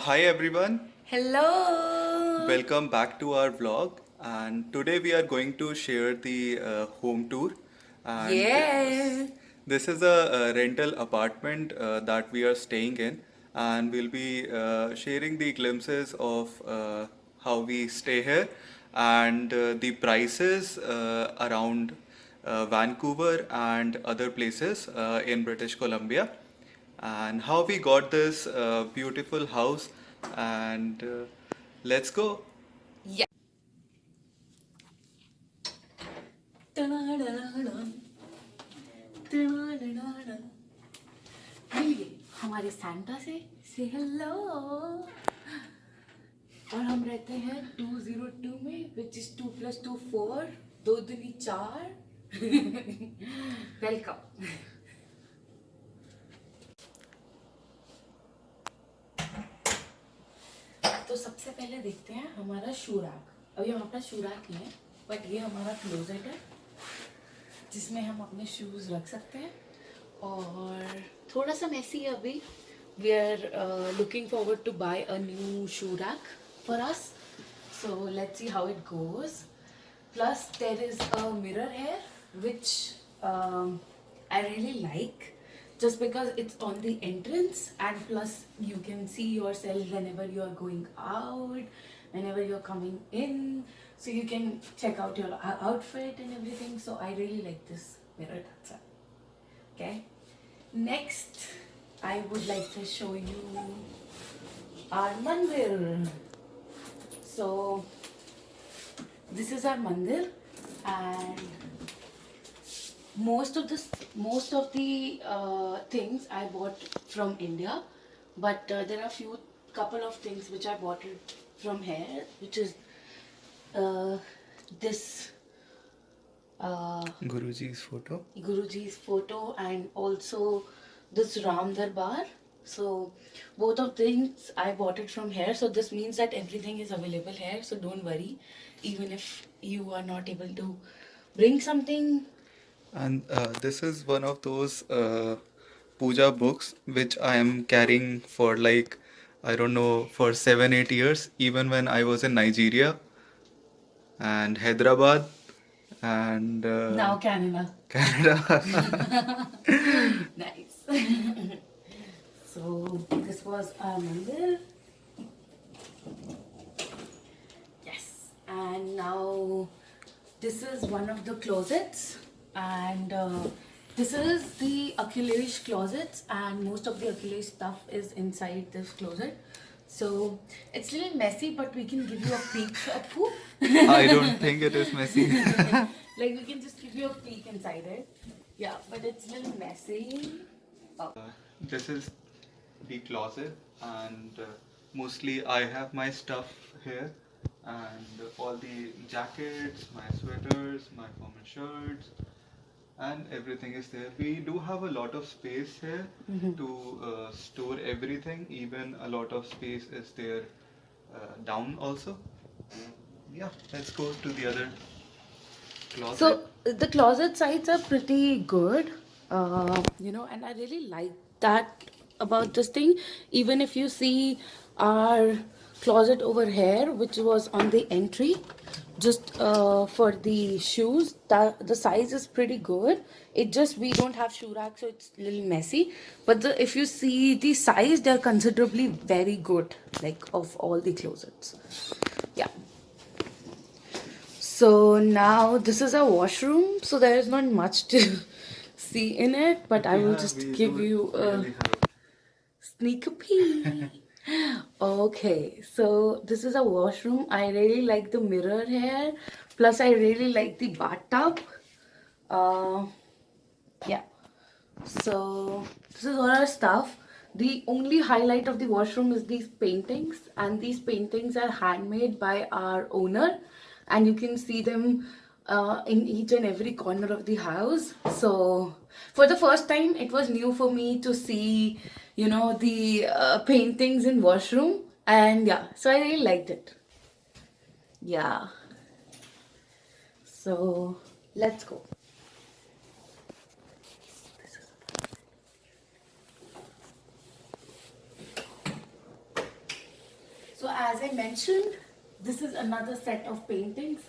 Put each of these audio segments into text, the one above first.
Hi everyone, Hello. welcome back to our vlog. And today we are going to share the home tour. And Yeah. this is a, rental apartment that we are staying in, and we'll be sharing the glimpses of how we stay here and the prices around Vancouver and other places in British Columbia, and how we got this beautiful house. And let's go. Yeah. Da-da-da-da-da. Da-da-da-da-da. मिलिए हमारे Santa से hello. और हम रहते हैं 202 में, which is 2 + 2 4, 2 दूनी 4। Welcome. तो सबसे पहले देखते हैं हमारा शू रैक। अभी हम अपना शू रैक नहीं है, बट ये हमारा क्लोजेट है जिसमें हम अपने शूज़ रख सकते हैं। और थोड़ा सा मैसी है अभी। We are looking forward to buy a new shoe rack for us, so let's see how it goes. Plus there is a mirror here which I really like, just because it's on the entrance, and plus you can see yourself whenever you are going out, whenever you're coming in, so you can check out your outfit and everything. So I really like this mirror. That's it. Okay. Next, I would like to show you our mandir. So this is our mandir, and most of the things I bought from India, but there are few couple of things which I bought it from here, which is uh, this Guruji's photo. Guruji's photo, and also this Ram Darbar. So both of things I bought it from here. So this means that everything is available here. So don't worry, even if you are not able to bring something. And this is one of those puja books which I am carrying for, like, I don't know, for 7 8 years, even when I was in Nigeria and Hyderabad and Now Canada. Canada. Nice. So this was our mandir. Yes. And now this is one of the closets, and this is the Akhilesh closets, and most of the Akhilesh stuff is inside this closet. So it's a little messy, but we can give you a peek, Appu. I don't think it is messy. Like we can just give you a peek inside it. Yeah, but it's a little messy. Oh. This is the closet, and mostly I have my stuff here, and all the jackets, my sweaters, my formal shirts, and everything is there. We do have a lot of space here to store everything. Even a lot of space is there down also. Yeah, let's go to the other closet. So the closet sides are pretty good, and I really like that about this thing. Even if you see our closet over here, which was on the entry, just for the shoes, that the size is pretty good. It just we don't have shoe rack, so it's a little messy. But if you see the size, they're considerably very good, like of all the closets. Yeah. So now this is a washroom, so there is not much to see in it, but I will just give you a sneak peek. Okay, so this is a washroom. I really like the mirror here. Plus, I really like the bathtub. Uh, yeah. So this is all our stuff. The only highlight of the washroom is these paintings, and these paintings are handmade by our owner, and you can see them in each and every corner of the house. So for the first time, it was new for me to see, the paintings in washroom, and yeah, so I really liked it. Yeah. So let's go. So as I mentioned, this is another set of paintings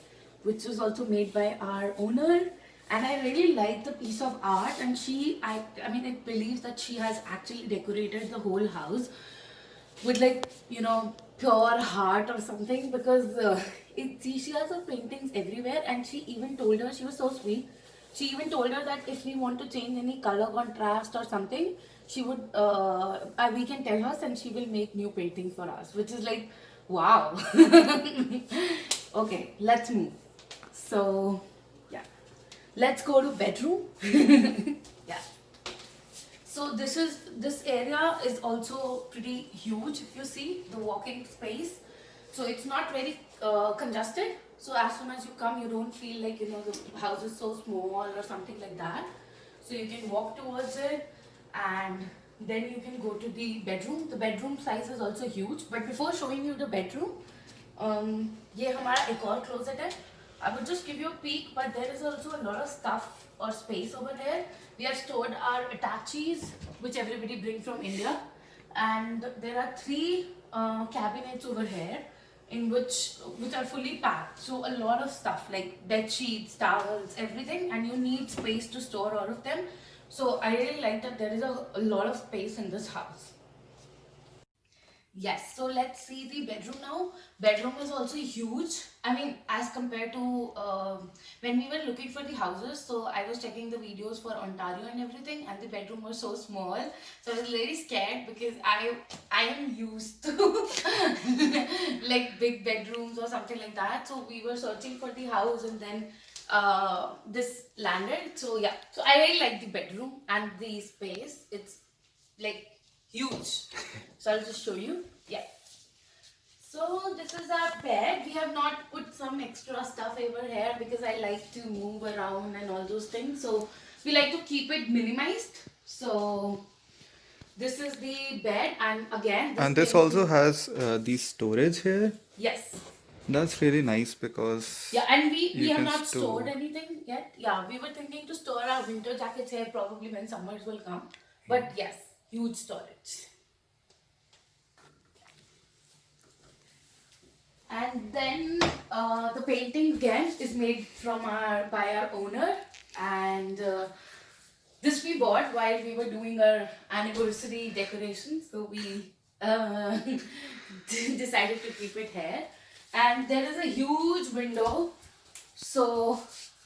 which was also made by our owner, and I really like the piece of art, and I mean, it believes that she has actually decorated the whole house with, like, pure heart or something, because she has her paintings everywhere, and she even told her, she was so sweet, she even told her that if we want to change any color contrast or something, she would we can tell her and she will make new paintings for us, which is like, wow. Okay, let's move. So yeah, let's go to bedroom. Yeah. So this area is also pretty huge. If you see the walking space, so it's not very congested. So as soon as you come, you don't feel like the house is so small or something like that. So you can walk towards it, and then you can go to the bedroom. The bedroom size is also huge. But before showing you the bedroom, ये हमारा एक और closet है. I would just give you a peek, but there is also a lot of stuff or space over there. We have stored our attachis, which everybody brings from India, and there are 3 cabinets over here in which are fully packed. So a lot of stuff like bed sheets, towels, everything, and you need space to store all of them. So I really like that there is a lot of space in this house. Yes, so let's see the bedroom now. Bedroom is also huge. I mean, as compared to when we were looking for the houses, so I was checking the videos for Ontario and everything, and the bedroom was so small. So I was really scared because I am used to like big bedrooms or something like that. So we were searching for the house, and then this landed. So yeah, so I really like the bedroom and the space. It's like huge. So I'll just show you. Yeah. So this is our bed. We have not put some extra stuff over here because I like to move around and all those things. So we like to keep it minimized. So this is the bed, and again, And this also has the storage here. Yes. That's really nice because Yeah, and we you have can not store. stored anything yet. Yeah, we were thinking to store our winter jackets here probably when summers will come. But yes, huge storage. And then the painting again is made by our owner, and this we bought while we were doing our anniversary decoration. So we decided to keep it here. And there is a huge window. So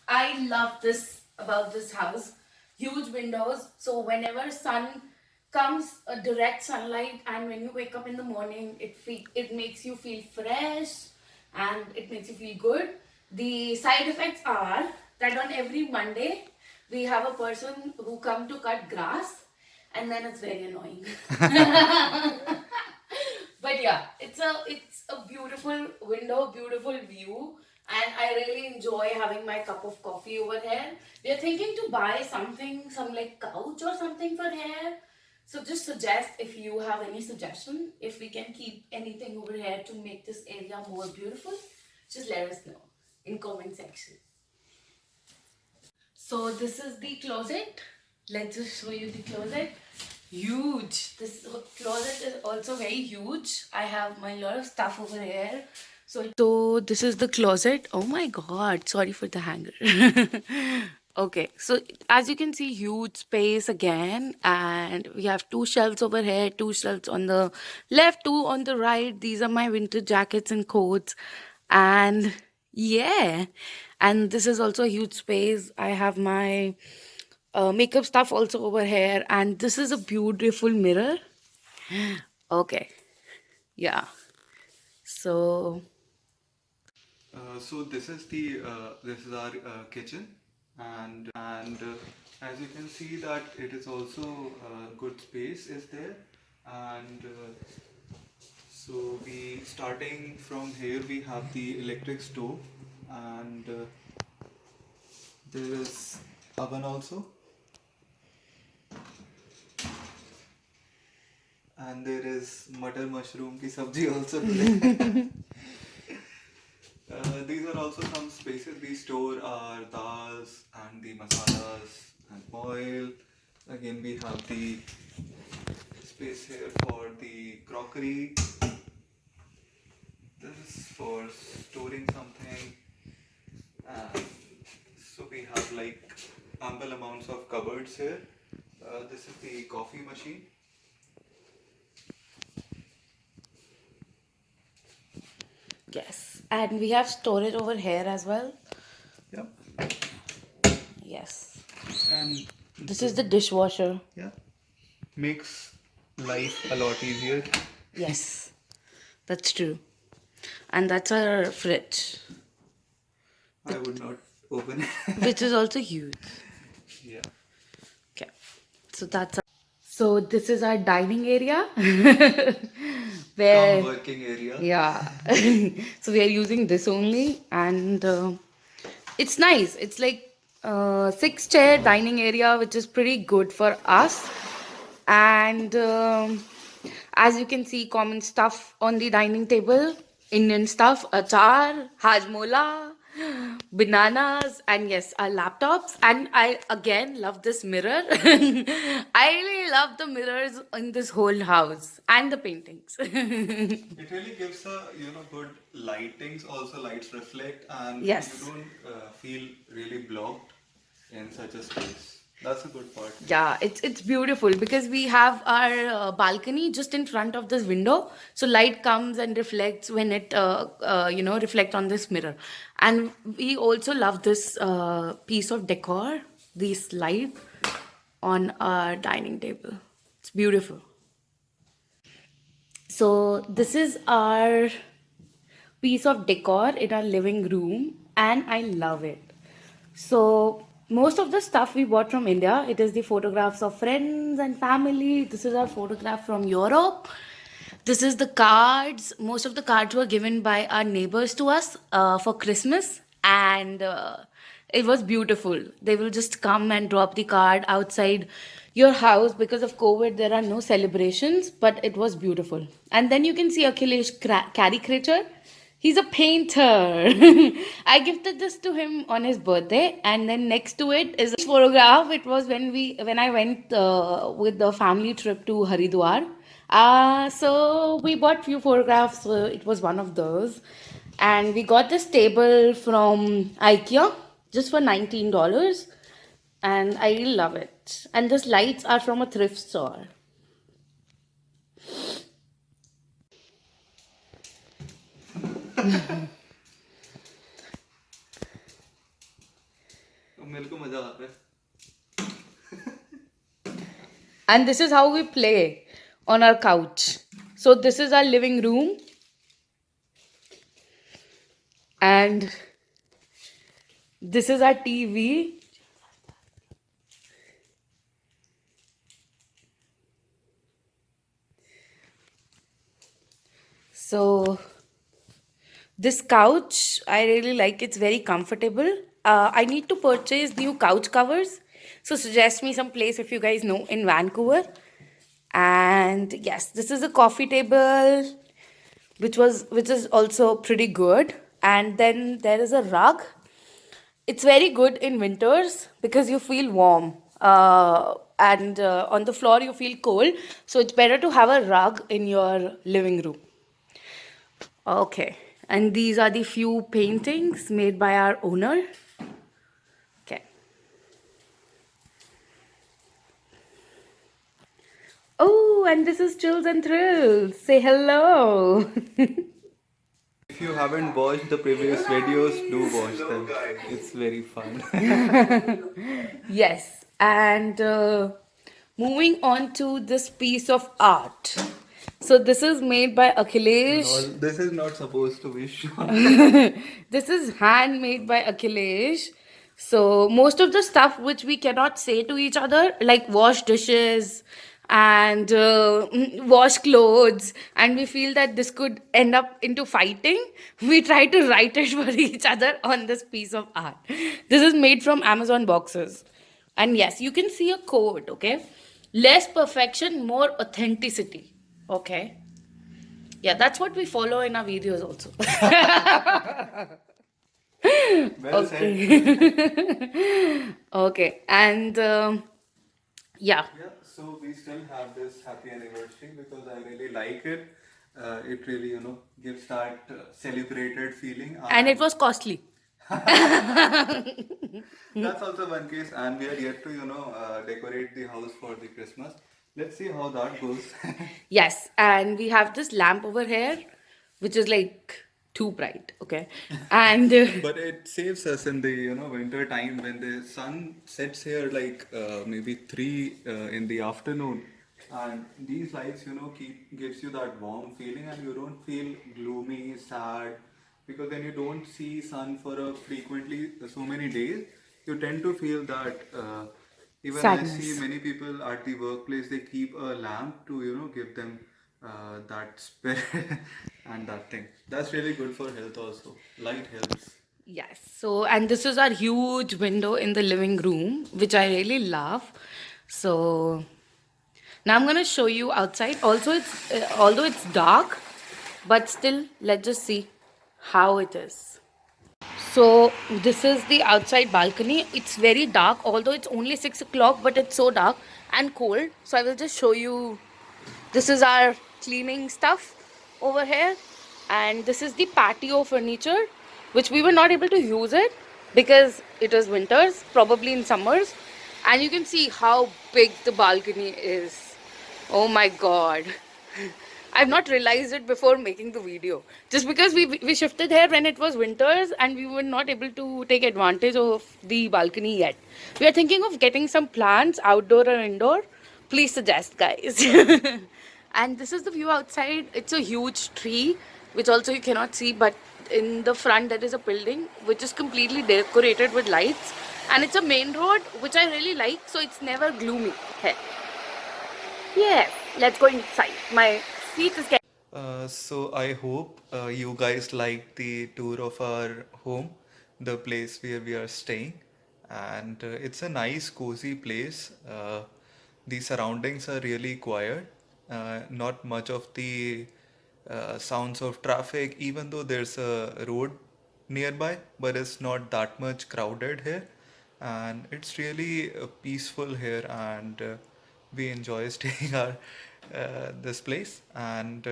I love this about this house. Huge windows. So whenever sun comes, a direct sunlight, and when you wake up in the morning, it makes you feel fresh and it makes you feel good. The side effects are that on every Monday we have a person who come to cut grass, and then it's very annoying. But yeah, it's a beautiful window, beautiful view, and I really enjoy having my cup of coffee over here. We are thinking to buy something, some like couch or something for here. So just suggest if you have any suggestion, if we can keep anything over here to make this area more beautiful, just let us know in comment section. So this is the closet. Let's just show you the closet. Huge. This closet is also very huge. I have my lot of stuff over here. So this is the closet. Oh my god, sorry for the hanger. Okay, so as you can see, huge space again, and we have 2 shelves over here, 2 shelves on the left, 2 on the right. These are my winter jackets and coats, and yeah, and this is also a huge space. I have my makeup stuff also over here, and this is a beautiful mirror. Okay, yeah. So So this is our kitchen, and as you can see that it is also good space is there, and so we starting from here we have the electric stove, and there is oven also, and there is matar mushroom ki sabji also today. These are also some spaces we store our dals and the masalas and oil. Again, we have the space here for the crockery. ample amounts of cupboards here. This is the coffee machine. Yes, and we have storage over here as well. Yep. Yes, And this is the dishwasher. yeah, makes life a lot easier. Yes, that's true. And that's our fridge, I would not open it. which is also huge. Yeah. Okay, so so this is our dining area where Come working area. yeah. So we are using this only, and it's nice. It's like 6-chair dining area, which is pretty good for us. And as you can see, common stuff on the dining table, Indian stuff, achar, hajmola, bananas, and yes, our laptops. And I again love this mirror. I really love the mirrors in this whole house and the paintings. It really gives a good lightings. Also, lights reflect, and Yes. you don't feel really blocked in such a space. That's a good part. Yeah, it's beautiful because we have our balcony just in front of this window, so light comes and reflects when it reflect on this mirror. And we also love this piece of decor, this light on our dining table. It's beautiful. So this is our piece of decor in our living room, and I love it. So most of the stuff we bought from India. It is the photographs of friends and family. This is our photograph from Europe. This is the cards. Most of the cards were given by our neighbors to us for Christmas, and it was beautiful. They will just come and drop the card outside your house. Because of COVID, there are no celebrations, but it was beautiful. And then you can see Akhilesh caricature. He's a painter. I gifted this to him on his birthday, and then next to it is a photograph. It was when I went with the family trip to Haridwar. So we bought few photographs. It was one of those, and we got this table from IKEA just for $19, and I really love it. And these lights are from a thrift store. मेरे को मजा आता है. And this is how we play on our couch. So this is our living room. And this is our TV. So this couch, I really like. It's very comfortable. I need to purchase new couch covers. So suggest me some place if you guys know in Vancouver. And yes, this is a coffee table, which is also pretty good. And then there is a rug. It's very good in winters because you feel warm. And on the floor you feel cold. So it's better to have a rug in your living room. Okay. And these are the few paintings made by our owner. Okay. Oh, and this is Chills and Thrills. Say hello. If you haven't watched the previous videos, do watch them. It's very fun. Yes. And moving on to this piece of art. So this is made by Akhilesh. No, this is not supposed to be shown. This is handmade by Akhilesh. So most of the stuff which we cannot say to each other, like wash dishes and wash clothes, and we feel that this could end up into fighting, we try to write it for each other on this piece of art. This is made from Amazon boxes. And yes, you can see a quote, okay? Less perfection, more authenticity. Okay. Yeah, that's what we follow in our videos also. Well said. Okay. And yeah. Yeah, so we still have this happy anniversary because I really like it. It really, gives that celebrated feeling. And it was costly. That's also one case, and we are yet to, decorate the house for the Christmas. Let's see how that goes. Yes, and we have this lamp over here, which is like too bright. Okay, and But it saves us in the winter time when the sun sets here like maybe 3 in the afternoon, and these lights keep gives you that warm feeling, and you don't feel gloomy, sad, because when you don't see sun for a frequently so many days, you tend to feel that. Even I see sadness. many people at the workplace, they keep a lamp to give them that spirit and that thing. That's really good for health also. Light helps. Yes. So, and this is our huge window in the living room, which I really love. So, now I'm gonna show you outside. Also, it's although it's dark, but still, let's just see how it is. So, this is the outside balcony. It's very dark, although it's only 6 o'clock, but it's so dark and cold. So, I will just show you. This is our cleaning stuff over here, and this is the patio furniture, which we were not able to use it because it was winters, probably in summers. And you can see how big the balcony is. Oh my god. I've not realized it before making the video. Just because we shifted here when it was winters and we were not able to take advantage of the balcony yet. We are thinking of getting some plants, outdoor or indoor. Please suggest, guys. And this is the view outside. It's a huge tree, which also you cannot see, but in the front there is a building which is completely decorated with lights. And it's a main road, which I really like, so it's never gloomy here. Yes, let's go inside. My feet is getting. So I hope you guys like the tour of our home, the place where we are staying, and it's a nice, cozy place. The surroundings are really quiet, not much of the sounds of traffic, even though there's a road nearby, but it's not that much crowded here, and it's really peaceful here, and we enjoy staying our this place. And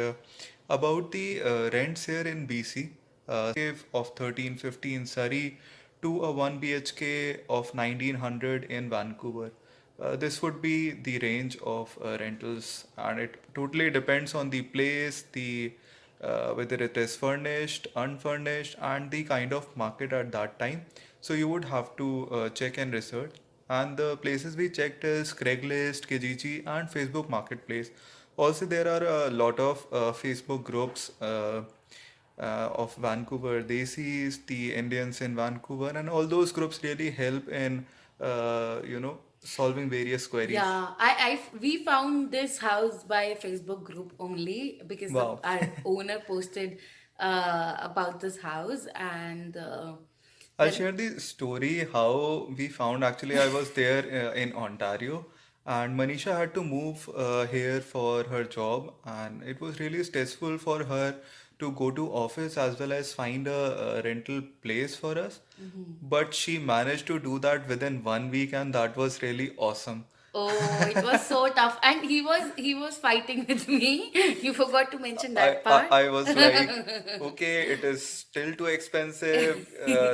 about the rents here in BC, of 1350 in Surrey to a 1 BHK of 1900 in Vancouver. This would be the range of rentals, and it totally depends on the place, the whether it is furnished, unfurnished, and the kind of market at that time. So you would have to check and research. And the places we checked is Craigslist, Kijiji, and Facebook Marketplace. Also, there are a lot of Facebook groups of Vancouver Desis, the Indians in Vancouver, and all those groups really help in solving various queries. Yeah, we found this house by Facebook group only because Wow. our owner posted about this house and I'll then share the story how we found. Actually, I was there in Ontario, and Manisha had to move here for her job, and it was really stressful for her to go to office as well as find a rental place for us. But she managed to do that within 1 week, and that was really awesome. oh, it was so tough and he was fighting with me. You forgot to mention I, that I part. I was like, okay, it is still too expensive.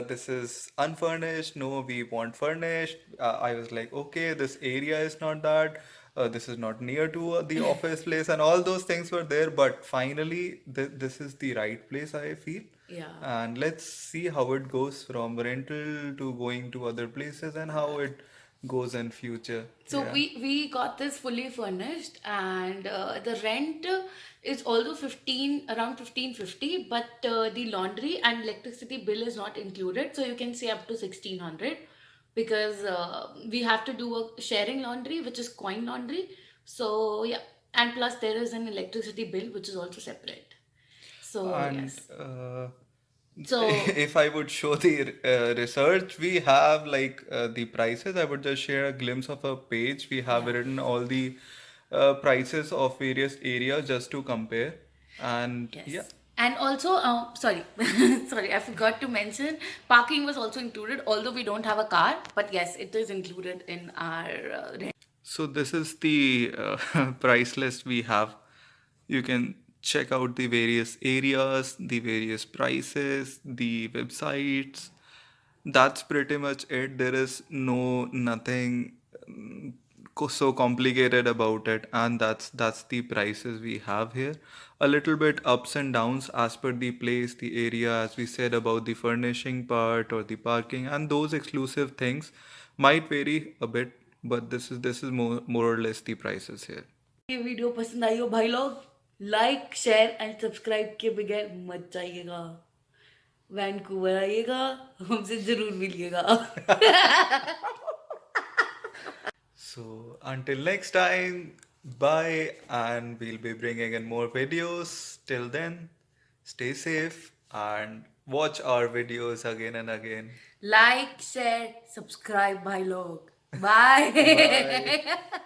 This is unfurnished. No, we want furnished. I was like, okay, this area is not that. This is not near to the office place, and all those things were there. But finally, this is the right place, I feel. Yeah. And let's see how it goes from rental to going to other places and how it goes in future. So Yeah. we got this fully furnished, and the rent is also 15 around 1550, but the laundry and electricity bill is not included, so you can say up to 1600 because we have to do a sharing laundry, which is coin laundry. So yeah, and plus there is an electricity bill which is also separate. So And yes. uh, So if I would show the research, we have like the prices. I would just share a glimpse of a page. We have yeah. written all the prices of various areas just to compare. And yeah, Yes. And also, sorry, sorry, I forgot to mention parking was also included, although we don't have a car, but yes, it is included in our rent. so this is the price list we have. You can check out the various areas, the various prices, the websites, That's pretty much it. There is nothing so complicated about it, and that's the prices we have here. A little bit ups and downs as per the place, the area, as we said about the furnishing part or the parking, and those exclusive things might vary a bit, but this is more or less the prices here. ये video पसंद आई हो भाई लोग, like share and subscribe के बगैर मत जाइएगा। Vancouver आइएगा, हमसे जरूर मिलिएगा। So until next time, bye, and we'll be bringing in more videos. Till then, stay safe and watch our videos again and again. Like share subscribe भाई लोग, bye. Bye.